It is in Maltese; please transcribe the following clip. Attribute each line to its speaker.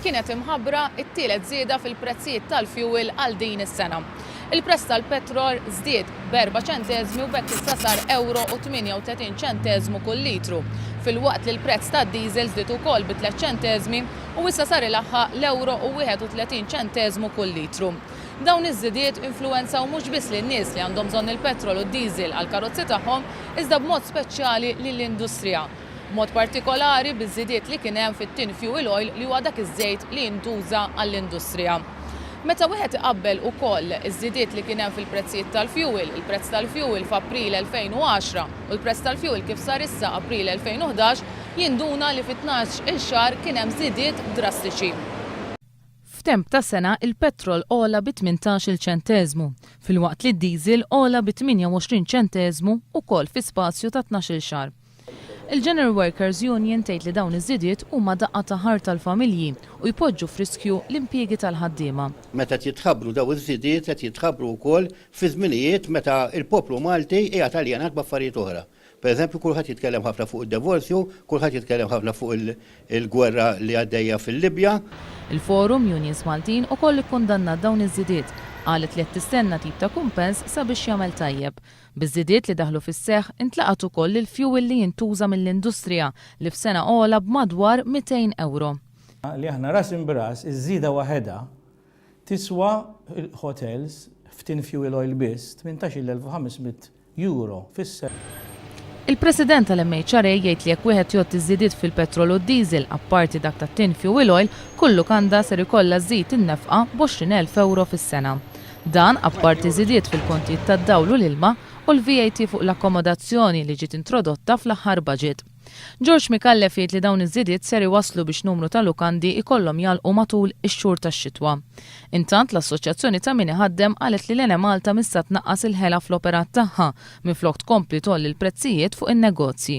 Speaker 1: kienet imħabbra t-tielet żieda fil-prezzijiet tal-fuel għal din is-sena. Il-prezz tal-petrol żdied b'4 ċenteżmi u bekk issa sar €38 kull litru, filwaqt li l-prezz tad-diesel żdied ukoll b'3 ċenteżmi u issa sar ilaħħaq l-€31 kull litru. Dawn iż-żidiet influwenzaw mhux biss lin-nies li għandhom bżonn il-petrol u d-diesel għall karozzi tagħhom, iżda b'mod speċjali lill-industrija. Mod partikolari biż-żidiet li kien hemm fit-tin fuel oil li huwa dak iż-żejt li jintuża għall-industrija. Meta wieħed iqabbel ukoll iż-żidiet li kien hemm fil-prezzijiet tal-fuel, il-prezz tal-fuel f'April 2010 u l-prezz tal-fuel kif sar issa April 2011, jinduna li fit-12 il-xahar kien hemm żidiet drastiċi. F'temp ta' sena il-petrol ola b'18 ċenteżmu, filwaqt li d-diesel ola b'28 ċenteżmu ukoll fi spazju ta' 12 xahar. Il-General Workers Union tgħid li dawn iż-żidiet huma daqqa ta' ħar tal-familji u jpoġġu f'riskju l-impjiegi tal-ħaddiema.
Speaker 2: Meta jitħabbru daw iż-żidiet qed jitħabbru wkoll fi żminijiet meta il-poplu Malti qiegħed għaljanat b'affarijiet oħra. Pereżempju kulħadd jitkellem ħafna fuq id-divorzju, kulħadd jitkellem ħafna fuq il-gwerra li għaddejja fil-Libja.
Speaker 1: Il-Forum Unions Maltin ukoll ikkundanna dawn iż-żidiet, qalet li qed tistenna tip ta' kumpens sabiex jagħmel tajjeb. Biż-żidiet li daħlu fis-seħħ intlaqat ukoll il-fuel li jintuża mill-industrija li f'sena ogħla b'madwar €200.
Speaker 3: Li aħna ras imbras iż-żieda waħedha tiswa hotels f'tin fuel oil biss €18,500 fis-sena.
Speaker 1: Il-President tal-MHRA jgħid li jekk wieħed jgħod iż-żidiet fil-petrol u d-diesel apparti dak tat-tin fuel oil, kullu kanda ser ikollha żżid in-nefqa b'20,000 fis-sena. Dan apparti żidiet fil-kontijiet tad-dawl u l-ilma u l-VAT fuq l-akkomodazzjoni li ġiet introdotta fl-aħħar budget. George Mikallef jgħid li dawn iż-żidiet ser iwasslu biex numru ta' lukandi ikollhom jalqu matul ix-xhur tax-xitwa. Intant l-Assoċjazzjoni ta' min iħaddem qalet li l-Ene Malta missa tnaqqas il-ħela fl-operat tagħha minflok tkompli tolli l-prezzijiet fuq in-negozji.